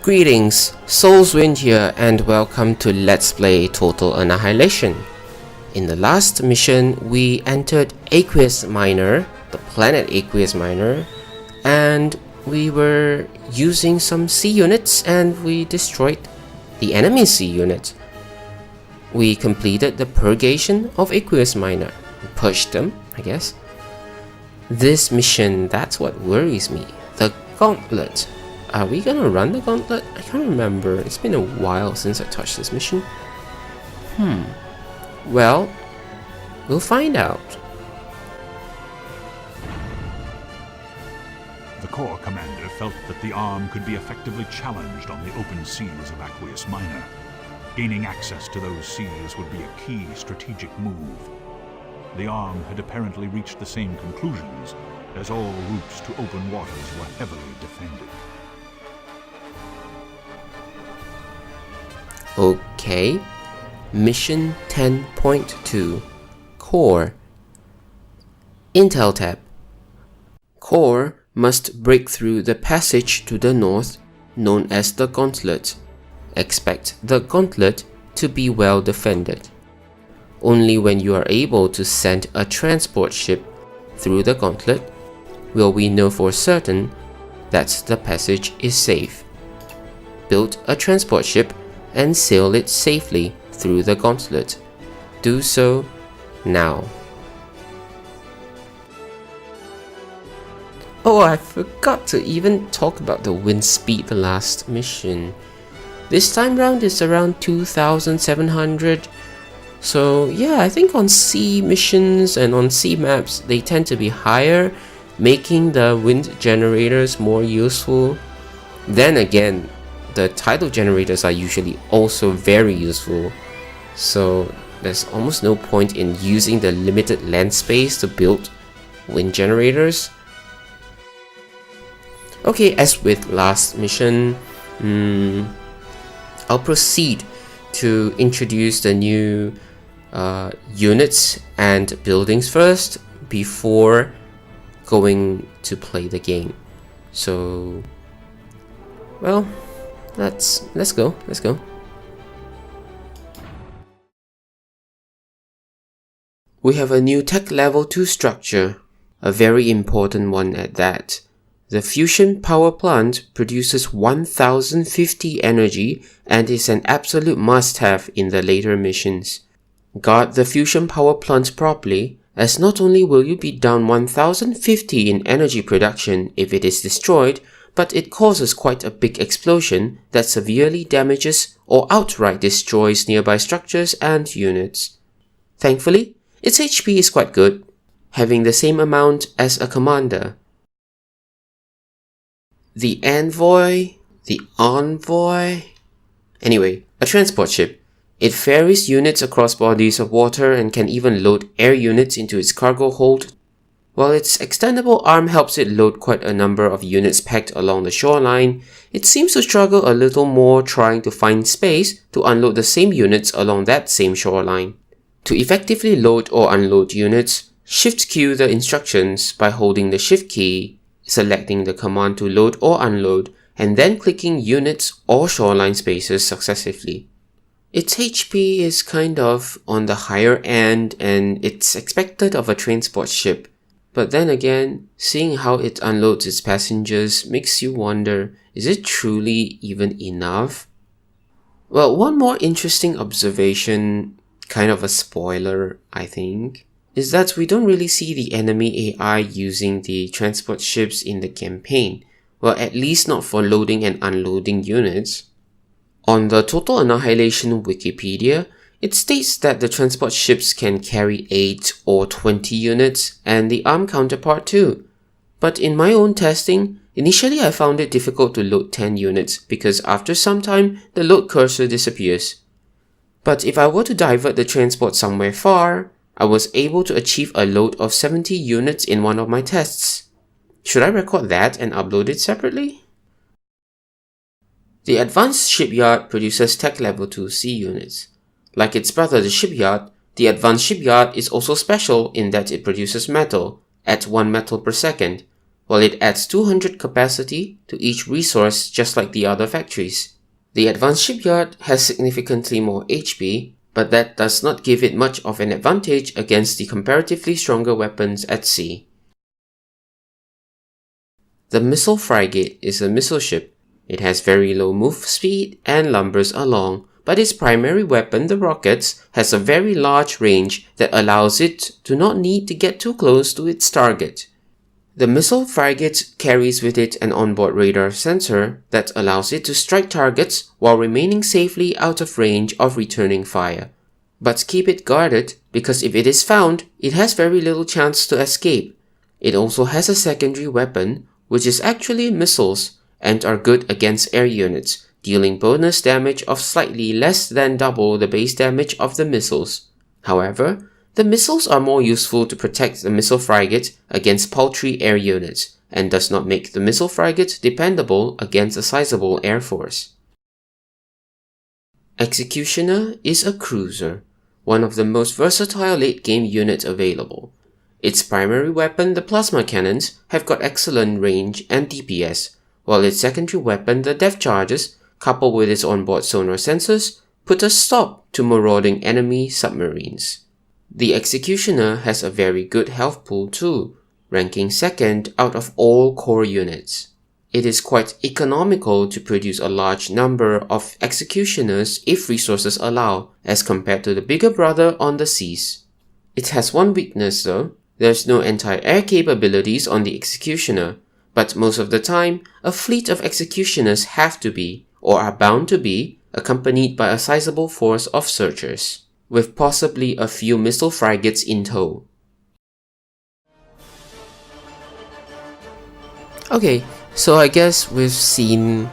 Greetings, Soulswind here and welcome to Let's Play Total Annihilation. In the last mission, we entered Aqueous Minor, the planet Aqueous Minor, and we were using some C units and we destroyed the enemy C unit. We completed the purgation of Aqueous Minor, purged them, I guess. This mission, that's what worries me, the Gauntlet. Are we gonna run the Gauntlet? I can't remember. It's been a while since I touched this mission. Well, we'll find out. The Corps commander felt that the arm could be effectively challenged on the open seas of Aqueous Minor. Gaining access to those seas would be a key strategic move. The arm had apparently reached the same conclusions, as all routes to open waters were heavily defended. Okay, Mission 10.2 Core. Intel tab. Core must break through the passage to the north, known as the Gauntlet. Expect the Gauntlet to be well defended. Only when you are able to send a transport ship through the Gauntlet will we know for certain that the passage is safe. Build a transport ship and sail it safely through the Gauntlet. Do so now. Oh, I forgot to even talk about the wind speed the last mission. This time round is around 2,700. So yeah, I think on C missions and on C maps they tend to be higher, making the wind generators more useful. Then again, the tidal generators are usually also very useful, so there's almost no point in using the limited land space to build wind generators. Okay, as with last mission, I'll proceed to introduce the new units and buildings first before going to play the game. So, well, let's go. We have a new tech level 2 structure, a very important one at that. The fusion power plant produces 1050 energy and is an absolute must-have in the later missions. Guard the fusion power plant properly, as not only will you be down 1050 in energy production if it is destroyed, but it causes quite a big explosion that severely damages or outright destroys nearby structures and units. Thankfully, its HP is quite good, having the same amount as a commander. The Envoy, anyway, a transport ship. It ferries units across bodies of water and can even load air units into its cargo hold, while its extendable arm helps it load quite a number of units packed along the shoreline. It seems to struggle a little more trying to find space to unload the same units along that same shoreline. To effectively load or unload units, Shift-Q the instructions by holding the Shift key, selecting the command to load or unload, and then clicking units or shoreline spaces successively. Its HP is kind of on the higher end and it's expected of a transport ship. But then again, seeing how it unloads its passengers makes you wonder, is it truly even enough? Well, one more interesting observation, kind of a spoiler I think, is that we don't really see the enemy AI using the transport ships in the campaign. Well, at least not for loading and unloading units. On the Total Annihilation Wikipedia, it states that the transport ships can carry 8 or 20 units and the arm counterpart too. But in my own testing, initially I found it difficult to load 10 units because after some time the load cursor disappears. But if I were to divert the transport somewhere far, I was able to achieve a load of 70 units in one of my tests. Should I record that and upload it separately? The Adv Shipyard produces Tech Level 2 C units. Like its brother the Shipyard, the Adv Shipyard is also special in that it produces metal, at 1 metal per second, while it adds 200 capacity to each resource just like the other factories. The Adv Shipyard has significantly more HP, but that does not give it much of an advantage against the comparatively stronger weapons at sea. The Missile Frigate is a missile ship. It has very low move speed and lumbers along, but its primary weapon, the rockets, has a very large range that allows it to not need to get too close to its target. The Missile Frigate carries with it an onboard radar sensor that allows it to strike targets while remaining safely out of range of returning fire. But keep it guarded, because if it is found, it has very little chance to escape. It also has a secondary weapon, which is actually missiles, and are good against air units, dealing bonus damage of slightly less than double the base damage of the missiles. However, the missiles are more useful to protect the missile frigate against paltry air units, and does not make the missile frigate dependable against a sizable air force. Executioner is a cruiser, one of the most versatile late-game units available. Its primary weapon, the plasma cannons, have got excellent range and DPS, while its secondary weapon, the depth charges, coupled with its onboard sonar sensors, put a stop to marauding enemy submarines. The Executioner has a very good health pool too, ranking second out of all core units. It is quite economical to produce a large number of Executioners if resources allow, as compared to the bigger brother on the seas. It has one weakness though. There's no anti-air capabilities on the Executioner, but most of the time, a fleet of Executioners have to be, or are bound to be, accompanied by a sizable force of searchers, with possibly a few missile frigates in tow. Okay, so I guess we've seen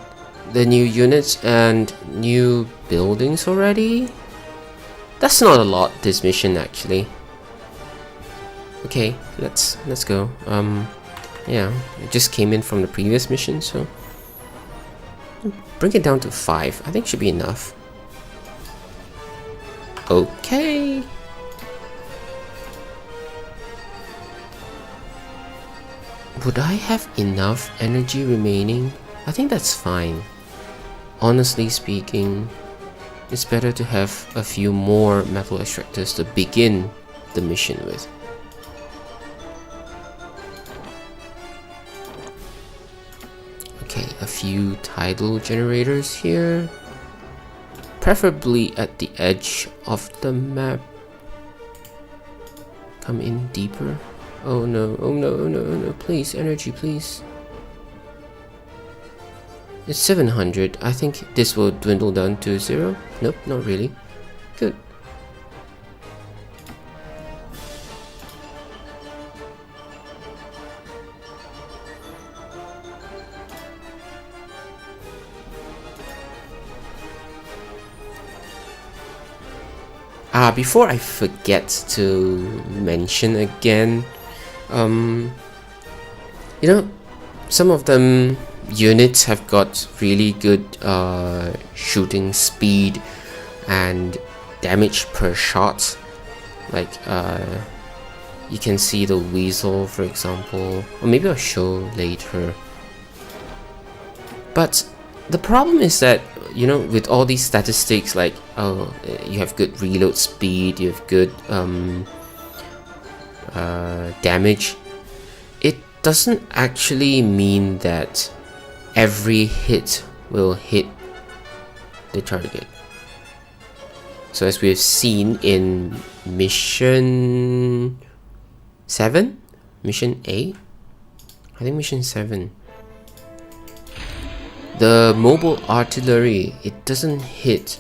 the new units and new buildings already. That's not a lot this mission actually. Okay, let's go. Yeah, it just came in from the previous mission, so bring it down to 5. I think should be enough. Okay. Would I have enough energy remaining? I think that's fine. Honestly speaking, it's better to have a few more metal extractors to begin the mission with. Okay, a few tidal generators here. Preferably at the edge of the map. Come in deeper. Oh no, oh no, oh no, oh no, please, energy, please. It's 700. I think this will dwindle down to 0. Nope, not really. Good. Before I forget to mention again, you know, some of them units have got really good shooting speed and damage per shot. Like you can see the Weasel, for example, or maybe I'll show later. But the problem is that, you know, with all these statistics, like, oh, you have good reload speed, you have good damage, it doesn't actually mean that every hit will hit the target. So as we've seen in mission 7? Mission 8? I think mission 7. The mobile artillery, it doesn't hit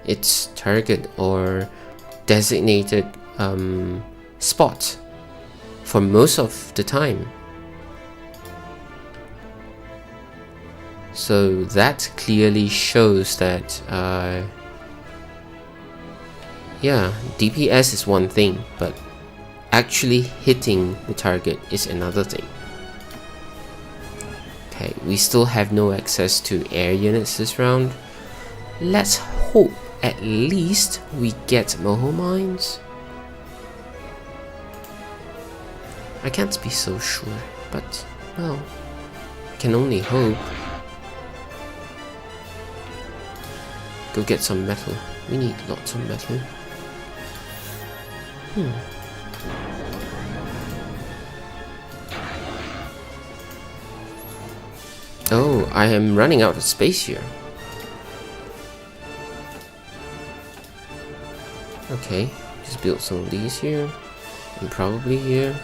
its target or designated spot for most of the time. So that clearly shows that yeah, DPS is one thing, but actually hitting the target is another thing. Okay, we still have no access to air units this round. Let's hope at least we get moho mines. I can't be so sure, but Well, I can only hope. Go get some metal. We need lots of metal. Oh, I am running out of space here. Okay, just build some of these here. And probably here.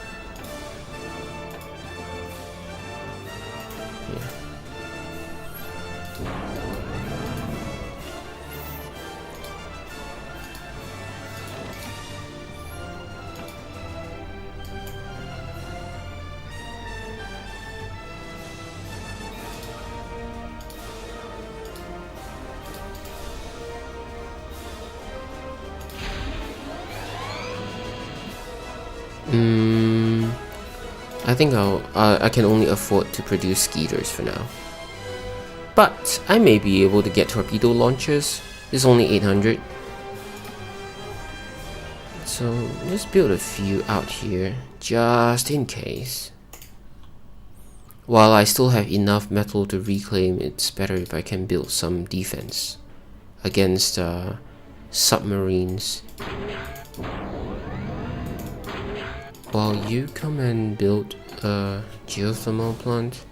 I think I can only afford to produce skeeters for now. But I may be able to get torpedo launchers. It's only 800. So just build a few out here, just in case. While I still have enough metal to reclaim, it's better if I can build some defense against submarines. While you come and build a geothermal plant,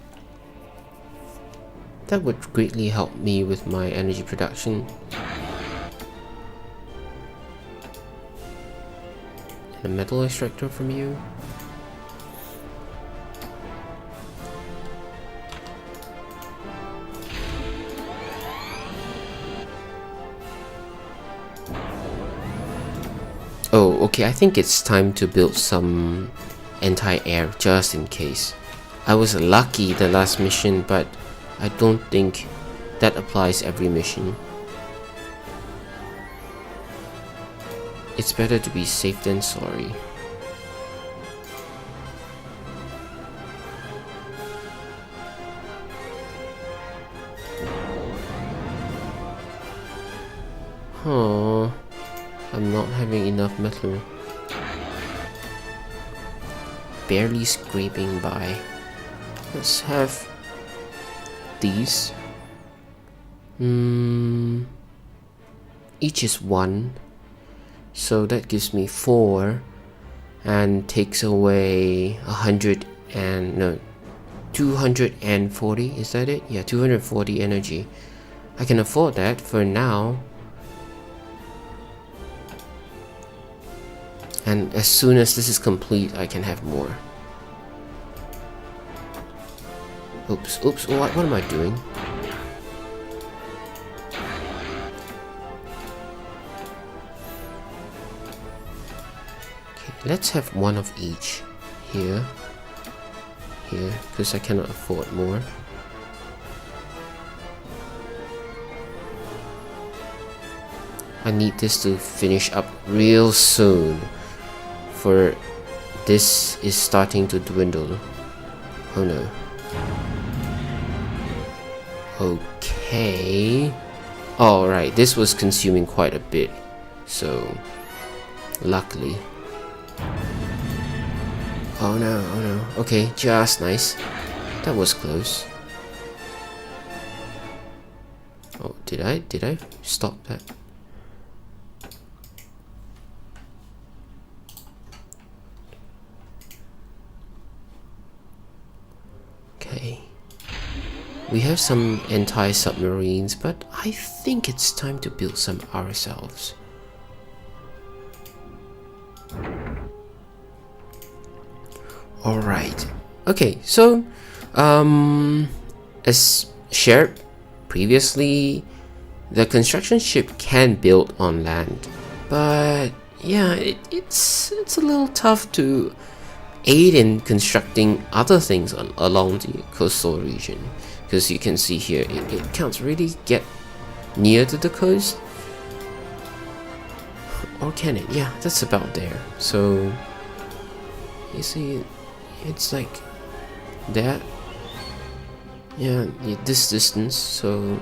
that would greatly help me with my energy production. And a metal extractor from you. Oh, okay, I think it's time to build some anti-air just in case. I was lucky the last mission, but I don't think that applies every mission. It's better to be safe than sorry. Huh. I'm not having enough metal. Barely scraping by. Let's have these. Each is 1. So that gives me 4 and takes away 240, is that it? Yeah, 240 energy. I can afford that for now. And as soon as this is complete, I can have more. Oops, what am I doing? Okay, let's have one of each. Here, because I cannot afford more. I need this to finish up real soon. For this is starting to dwindle. Oh no. Okay. Alright, this was consuming quite a bit. So, luckily. Oh no. Okay, just nice. That was close. Oh, did I stop that? We have some anti-submarines, but I think it's time to build some ourselves. Alright. Okay, so as shared previously, the construction ship can build on land, but yeah, it's a little tough to aid in constructing other things along the coastal region. Because you can see here, it can't really get near to the coast. Or can it? Yeah, that's about there. So, you see, it's like that. Yeah, this distance. So,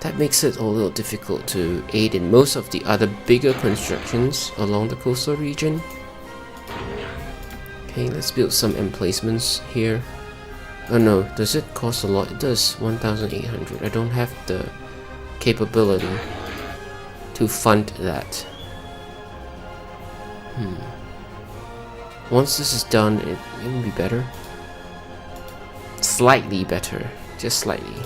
that makes it a little difficult to aid in most of the other bigger constructions along the coastal region. Okay, let's build some emplacements here. Oh no, does it cost a lot? It does, 1,800. I don't have the capability to fund that. Once this is done, it will be better. Slightly better, just slightly.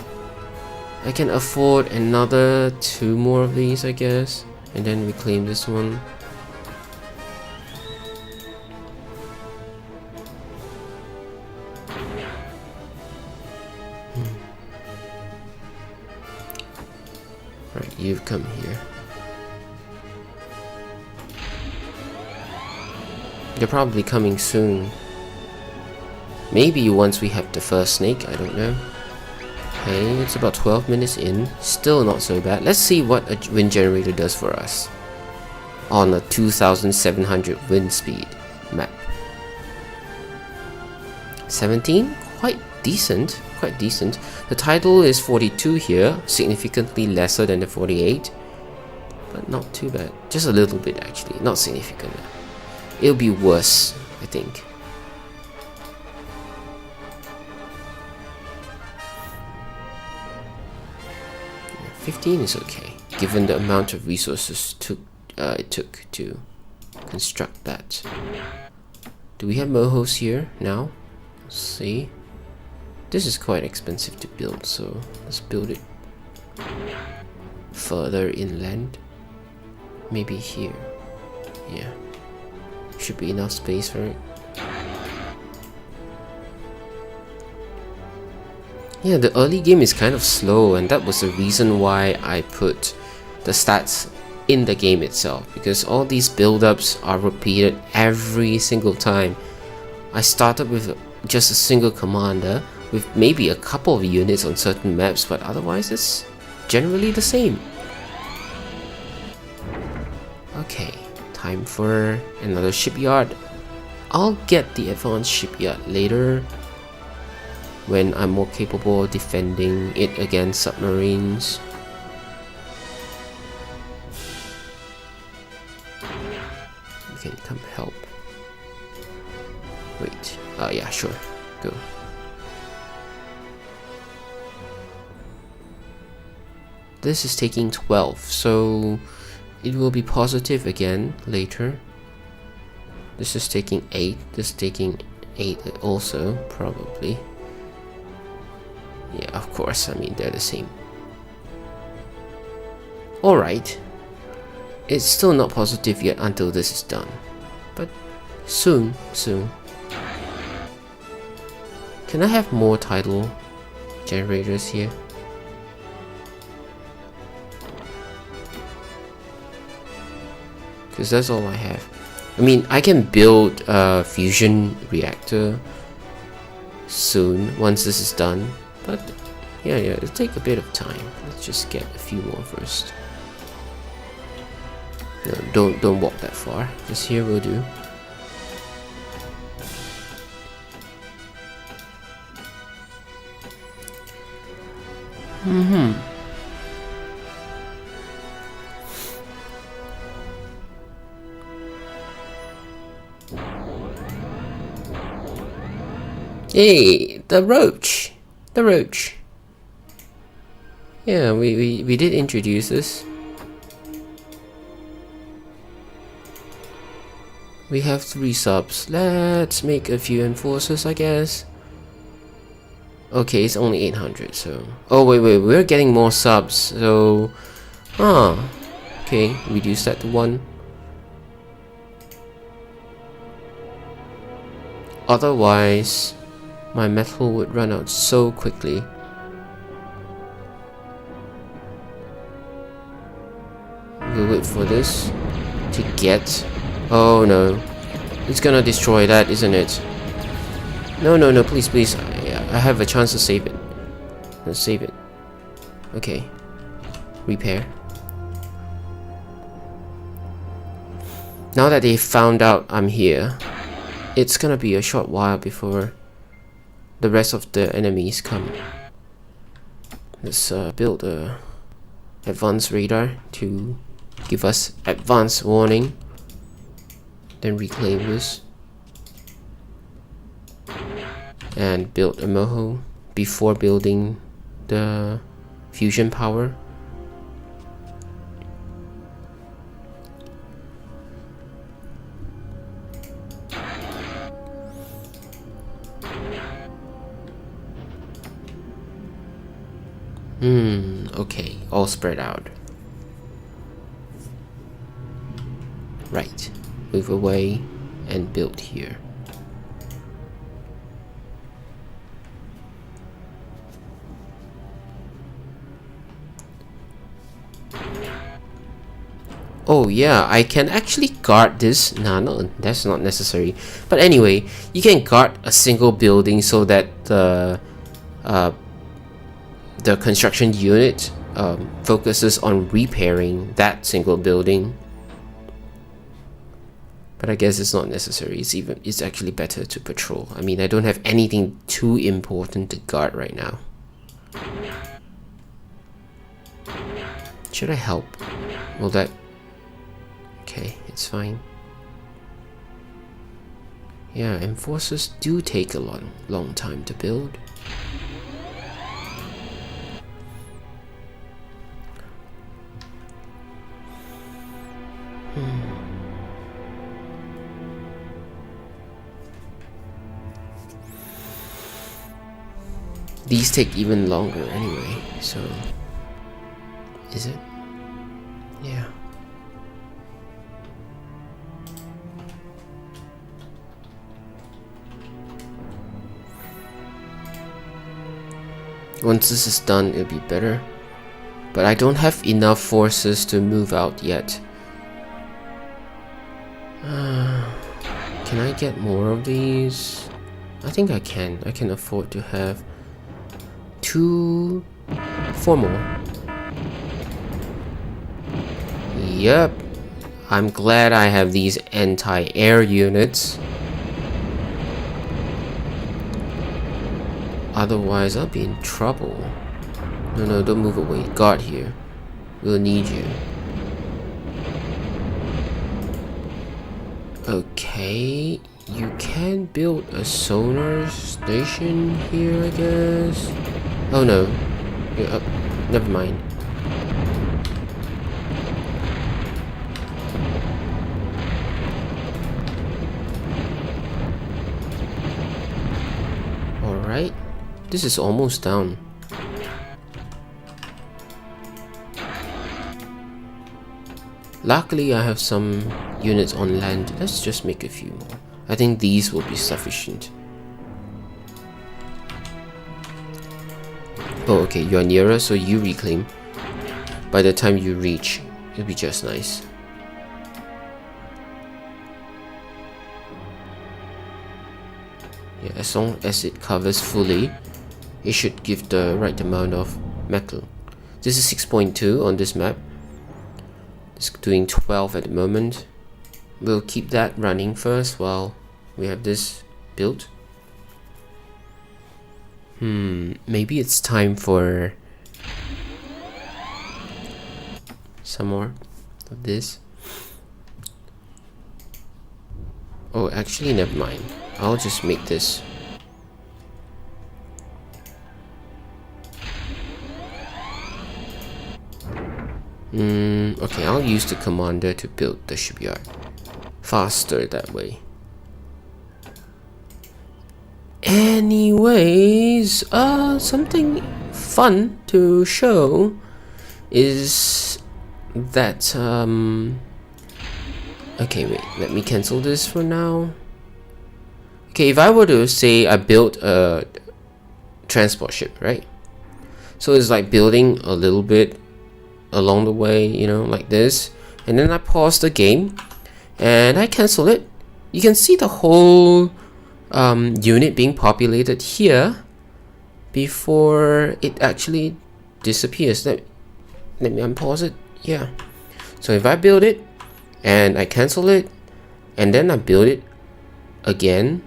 I can afford another 2 more of these, I guess, and then reclaim this one. Right, you've come here. They're probably coming soon. Maybe once we have the first snake, I don't know. Okay, it's about 12 minutes in. Still not so bad. Let's see what a wind generator does for us on a 2,700 wind speed map. 17? Quite decent. Quite decent. The tidal is 42 here, significantly lesser than the 48. But not too bad. Just a little bit actually, not significant. It'll be worse, I think. Yeah, 15 is okay, given the amount of resources it took to construct that. Do we have mohos here now? Let's see. This is quite expensive to build, so let's build it further inland. Maybe here. Yeah. Should be enough space for it. Yeah, the early game is kind of slow, and that was the reason why I put the stats in the game itself, because all these build-ups are repeated every single time. I started with just a single commander with maybe a couple of units on certain maps, but otherwise it's generally the same. Okay, time for another shipyard. I'll get the advanced shipyard later when I'm more capable of defending it against submarines. You can come help. Wait, yeah, sure, go. This is taking 12, so it will be positive again later. This is taking 8, this is taking 8 also, probably. Yeah, of course, I mean, they're the same. Alright. It's still not positive yet until this is done. But soon. Can I have more tidal generators here? Because that's all I have. I mean, I can build a fusion reactor soon once this is done. But yeah, it'll take a bit of time. Let's just get a few more first. No, don't walk that far. Just here will do. Hey, the roach. The roach. Yeah, we did introduce this. We have 3 subs. Let's make a few enforcers, I guess. Okay, it's only 800, so... Oh, wait, we're getting more subs, so... Okay, reduce that to 1. Otherwise, my metal would run out so quickly. We'll wait for this to get... Oh no, it's gonna destroy that, isn't it? No, please. I have a chance to save it. Let's save it. Okay. Repair. Now that they found out I'm here, it's gonna be a short while before the rest of the enemies come. Let's build a advanced radar to give us advanced warning. Then reclaim this. and build a moho before building the fusion power. Okay, all spread out. Right, move away and build here. Oh yeah, I can actually guard this. Nah, no, that's not necessary. But anyway, you can guard a single building so that the construction unit focuses on repairing that single building. But I guess it's not necessary. It's actually better to patrol. I mean, I don't have anything too important to guard right now. Should I help? Will that... Okay, it's fine. Yeah, enforcers do take a long time to build. These take even longer anyway, so... Is it? Yeah. Once this is done, it'll be better. But I don't have enough forces to move out yet. Can I get more of these? I think I can. I can afford to have 4 more. Yep. I'm glad I have these anti-air units. Otherwise, I'll be in trouble. No, don't move away. Guard here. We'll need you. Okay. You can build a sonar station here, I guess. Oh no. Yeah, never mind. Alright. This is almost down. Luckily, I have some units on land. Let's just make a few more. I think these will be sufficient. Oh, okay, you're nearer, so you reclaim. By the time you reach, it'll be just nice. Yeah, as long as it covers fully, it should give the right amount of metal. This is 6.2 on this map. It's doing 12 at the moment. We'll keep that running first while we have this built. Maybe it's time for some more of this. Oh, actually, never mind. I'll just make this. Okay, I'll use the commander to build the shipyard. Faster that way. Anyways, something fun to show is that, okay, wait, let me cancel this for now. Okay, if I were to say I built a transport ship, right? So it's like building a little bit along the way, you know, like this. And then I pause the game and I cancel it. You can see the whole unit being populated here before it actually disappears. Let me unpause it. Yeah. So if I build it and I cancel it and then I build it again,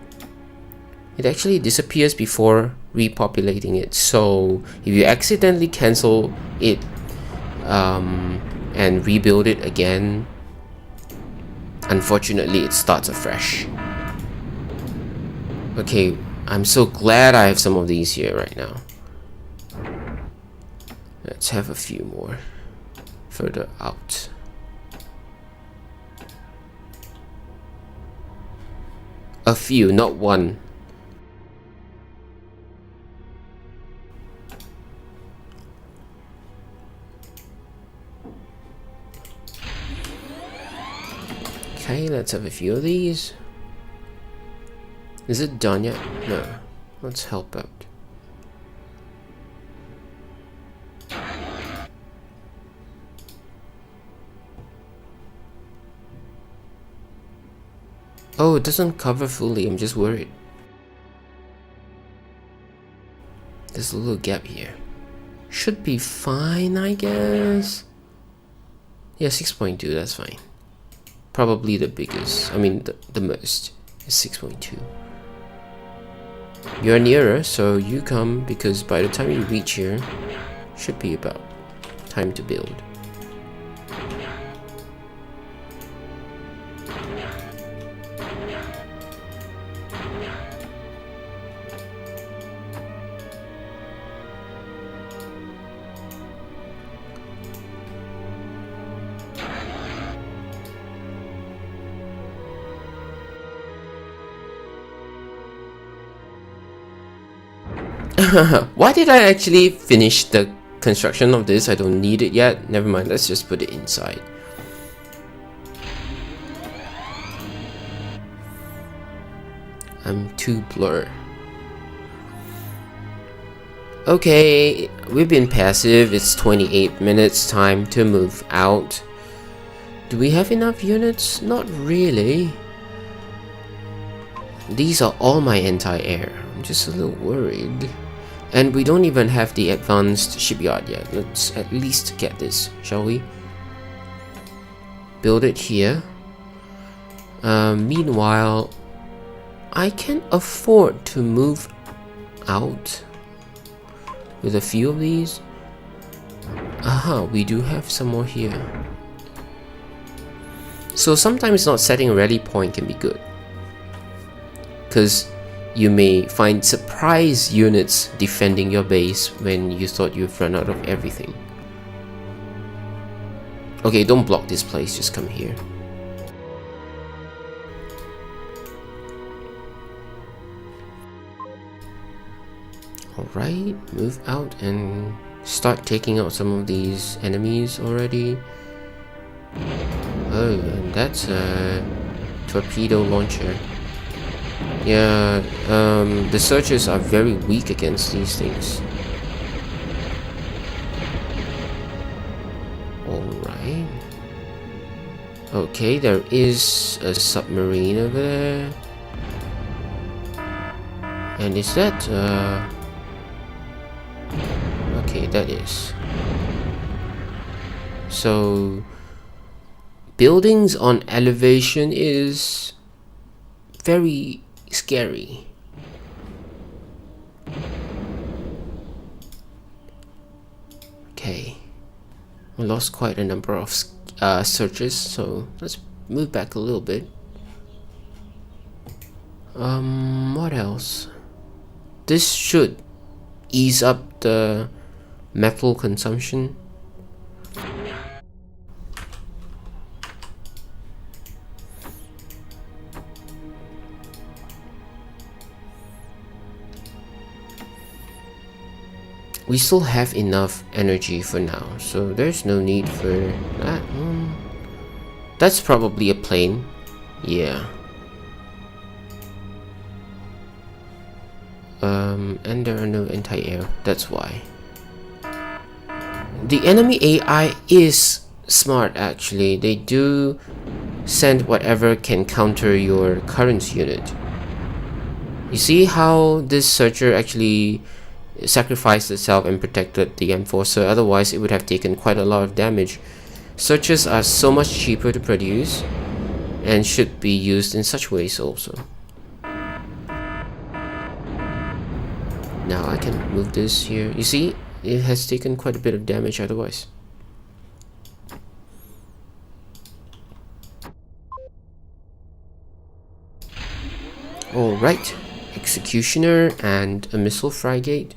it actually disappears before repopulating it. So if you accidentally cancel it and rebuild it again, unfortunately it starts afresh. Okay, I'm so glad I have some of these here right now. Let's have a few more further out. A few, not one. Okay, let's have a few of these. Is it done yet? No. Let's help out. Oh, it doesn't cover fully. I'm just worried. There's a little gap here. Should be fine, I guess. Yeah, 6.2, that's fine. Probably the biggest, I mean the most is 6.2. You're nearer, so you come, because by the time you reach here, should be about time to build. Why did I actually finish the construction of this? I don't need it yet. Never mind, let's just put it inside. I'm too blur. Okay, we've been passive. It's 28 minutes. Time to move out. Do we have enough units? Not really. These are all my anti-air. I'm just a little worried. And we don't even have the advanced shipyard yet. Let's at least get this, shall we? Build it here. Meanwhile, I can afford to move out with a few of these. Aha, we do have some more here. So sometimes not setting a rally point can be good, because you may find surprise units defending your base when you thought you've run out of everything. Okay, don't block this place, just come here. Alright, move out and start taking out some of these enemies already. Oh, and that's a torpedo launcher. Yeah, the searchers are very weak against these things. Alright. Okay, there is a submarine over there. And is that, okay, that is. So, buildings on elevation is very scary. Okay, we lost quite a number of searches, so let's move back a little bit. What else? This should ease up the metal consumption. We still have enough energy for now, so there's no need for that. That's probably a plane. Yeah. And there are no anti-air, that's why. The enemy AI is smart actually. They do send whatever can counter your current unit. You see how this searcher actually sacrificed itself and protected the enforcer, otherwise it would have taken quite a lot of damage. Searchers are so much cheaper to produce and should be used in such ways also. Now I can move this here. You see, it has taken quite a bit of damage otherwise. Alright, executioner and a missile frigate.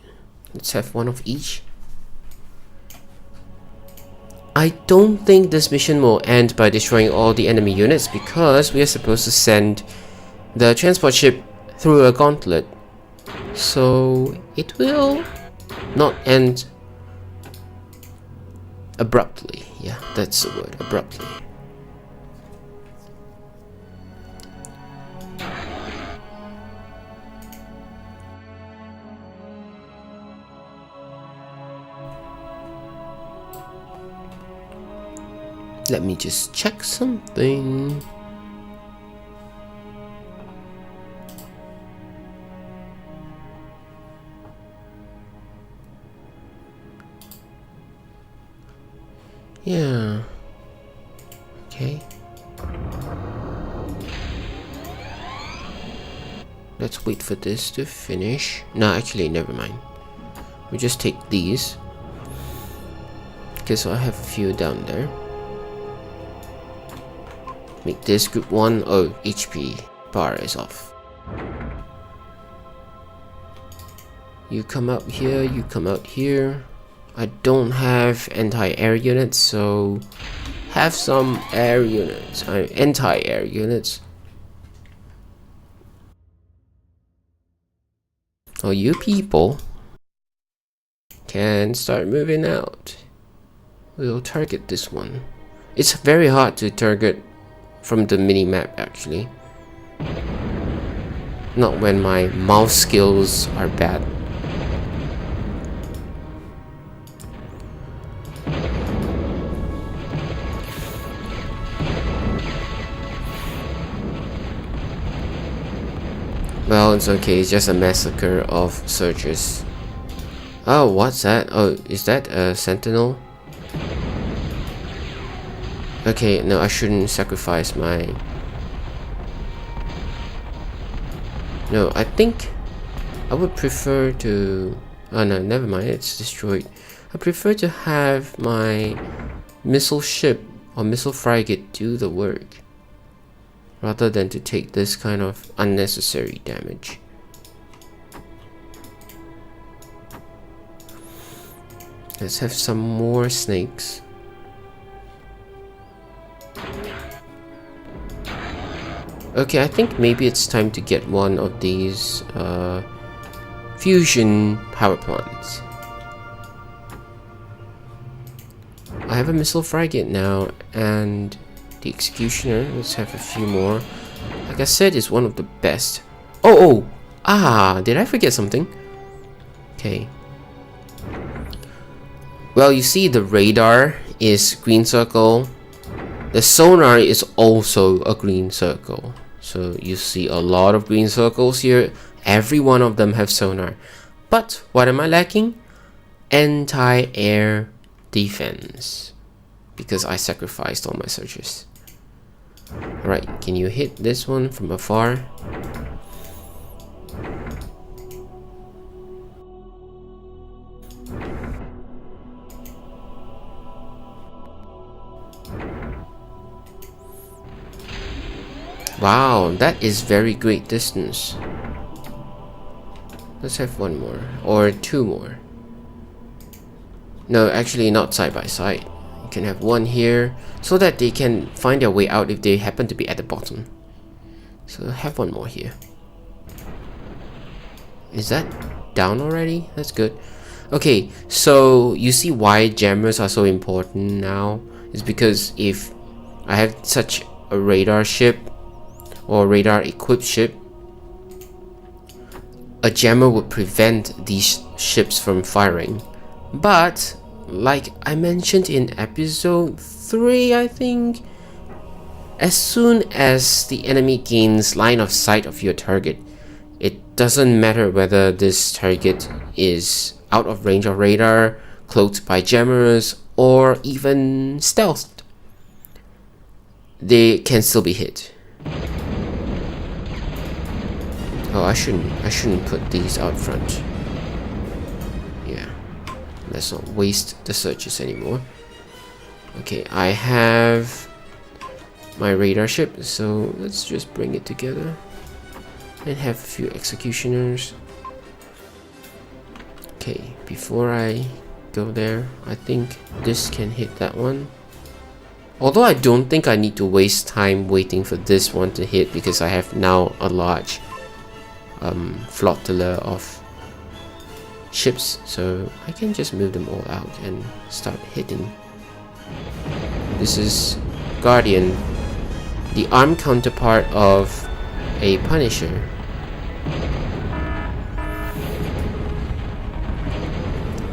Let's have one of each. I don't think this mission will end by destroying all the enemy units because we are supposed to send the transport ship through a gauntlet. So it will not end abruptly. Yeah, that's the word, abruptly. Let me just check something. Yeah. Okay. Let's wait for this to finish. No, actually, never mind. We just take these. Okay, so I have a few down there. Make this group 1. Oh, HP bar is off. You come out here, you come out here. I don't have anti-air units, so have some air units, anti-air units. Oh, you people can start moving out. We'll target this one. It's very hard to target from the mini-map actually. Not when my mouse skills are bad. Well, it's okay, it's just a massacre of searchers. Oh, what's that? Oh, is that a sentinel? Okay, no, I shouldn't sacrifice my... No, I think I would prefer to... Oh no, never mind, it's destroyed. I prefer to have my missile ship or missile frigate do the work, rather than to take this kind of unnecessary damage. Let's have some more snakes. Okay, I think maybe it's time to get one of these fusion power plants. I have a missile frigate now and the executioner. Let's have a few more. Like I said, it's one of the best. Did I forget something? Okay. Well, you see the radar is green circle. The sonar is also a green circle. So you see a lot of green circles here. Every one of them have sonar. But what am I lacking? Anti-air defense. Because I sacrificed all my searchers. Alright, can you hit this one from afar? Wow, that is very great distance. Let's have one more, or two more. No, actually not side by side. You can have one here, so that they can find their way out if they happen to be at the bottom. So have one more here. Is that down already? That's good. Okay, so you see why jammers are so important now? It's because if I have such a radar ship, or radar equipped ship, a jammer would prevent these ships from firing. But like I mentioned in episode 3, I think, as soon as the enemy gains line of sight of your target, it doesn't matter whether this target is out of range of radar, cloaked by jammers, or even stealthed, they can still be hit. Oh, I shouldn't put these out front. Yeah, let's not waste the searches anymore. Okay, I have my radar ship, so let's just bring it together. and have a few executioners. Okay, before I go there, I think this can hit that one. Although I don't think I need to waste time waiting for this one to hit, because I have now a large flotilla of ships, so I can just move them all out and start hitting. This is Guardian, the armed counterpart of a Punisher.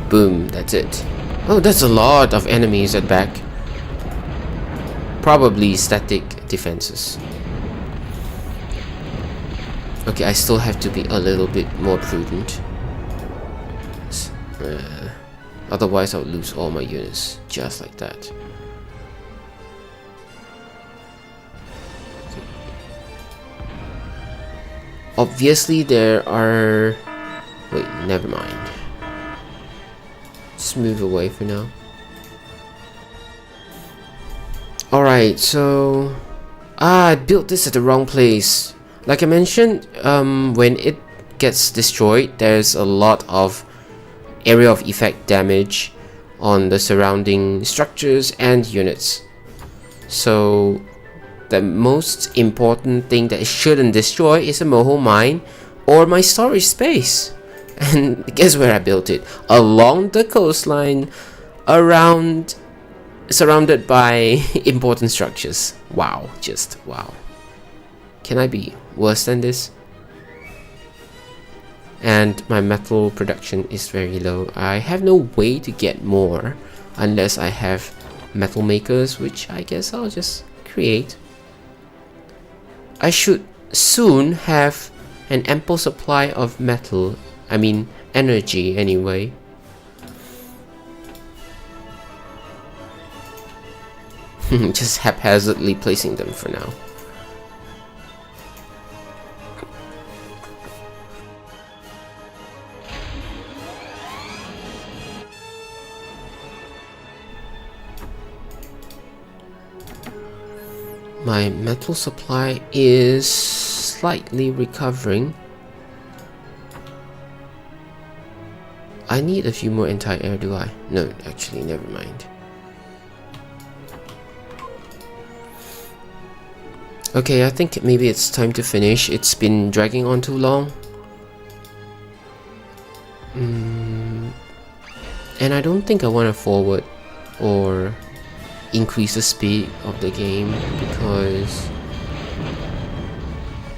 Boom, that's it. Oh, that's a lot of enemies at back. Probably static defenses. Okay, I still have to be a little bit more prudent. Otherwise I'll lose all my units just like that. Okay. Obviously there are... Wait, never mind. Just move away for now. Alright, so... I built this at the wrong place. Like I mentioned, when it gets destroyed, there's a lot of area of effect damage on the surrounding structures and units. So the most important thing that it shouldn't destroy is a moho mine or my storage space. And guess where I built it? Along the coastline, around, surrounded by important structures. Wow, just wow. Can I be worse than this? And my metal production is very low. I have no way to get more unless I have metal makers, which I guess I'll just create. I should soon have an ample supply of metal, I mean energy anyway. Just haphazardly placing them for now. My metal supply is slightly recovering. I need a few more anti-air, do I? No, actually, never mind. Okay, I think maybe it's time to finish. It's been dragging on too long. And I don't think I want to forward or increase the speed of the game, because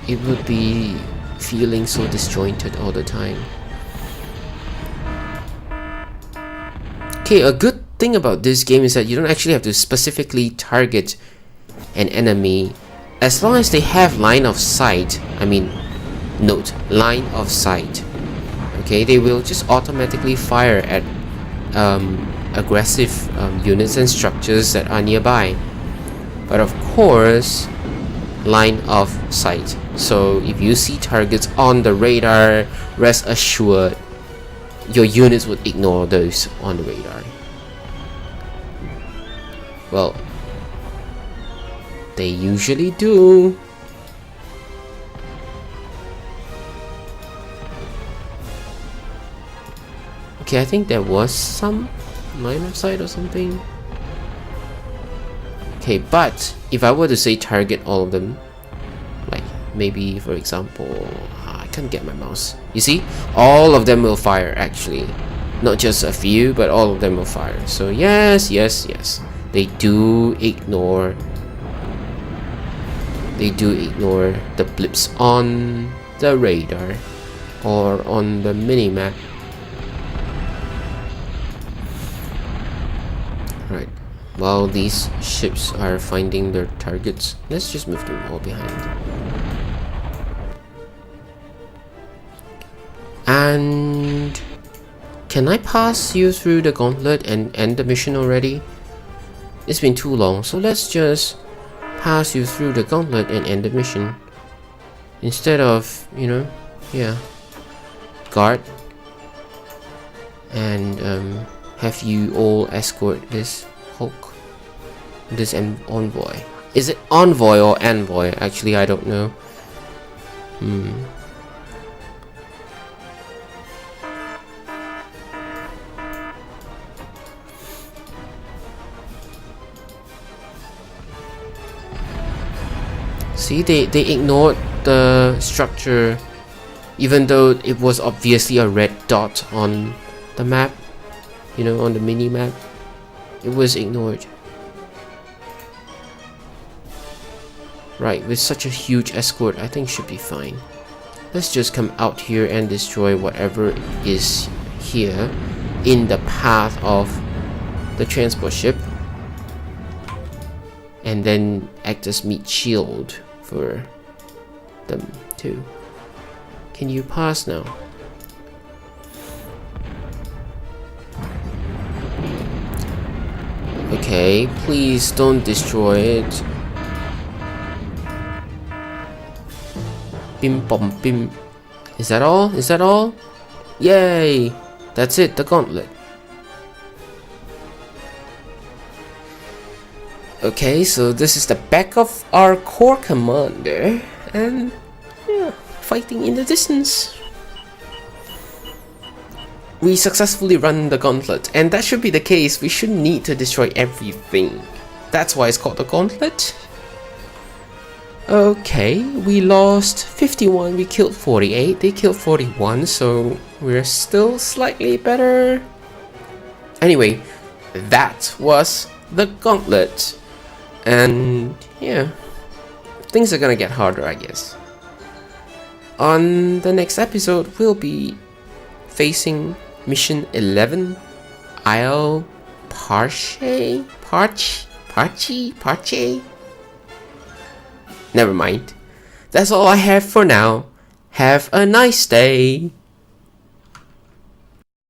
it would be feeling so disjointed all the time. Okay, a good thing about this game is that you don't actually have to specifically target an enemy as long as they have line of sight. I mean, note, line of sight. Okay, they will just automatically fire at aggressive units and structures that are nearby. But of course, line of sight. So if you see targets on the radar, rest assured your units would ignore those on the radar. Well, they usually do. Okay, I think there was some line of sight or something. Okay, but if I were to say target all of them, like maybe for example, I can't get my mouse. You see, all of them will fire actually, not just a few, but all of them will fire. So yes, they do ignore. They do ignore the blips on the radar or on the minimap. Right, while these ships are finding their targets, let's just move them all behind. And can I pass you through the gauntlet and end the mission already? It's been too long, so let's just pass you through the gauntlet and end the mission. Instead of, you know, yeah, guard and have you all escort this Hulk, this Envoy. Is it Envoy or Envoy? Actually, I don't know. See, they ignored the structure, even though it was obviously a red dot on the map, you know, on the mini map. It was ignored. Right, with such a huge escort, I think should be fine. Let's just come out here and destroy whatever is here in the path of the transport ship, and then act as meat shield for them too. Can you pass now? Okay, please don't destroy it. Bim bom bim. Is that all? Is that all? Yay! That's it, the Gauntlet. Okay, so this is the back of our core commander, and yeah, fighting in the distance. We successfully run the Gauntlet, and that should be the case. We shouldn't need to destroy everything. That's why it's called the Gauntlet. Okay, we lost 51, we killed 48, they killed 41, so we're still slightly better. Anyway, that was the Gauntlet. And yeah, things are gonna get harder, I guess. On the next episode, we'll be facing Mission 11, Isle Parche? Never mind. That's all I have for now. Have a nice day.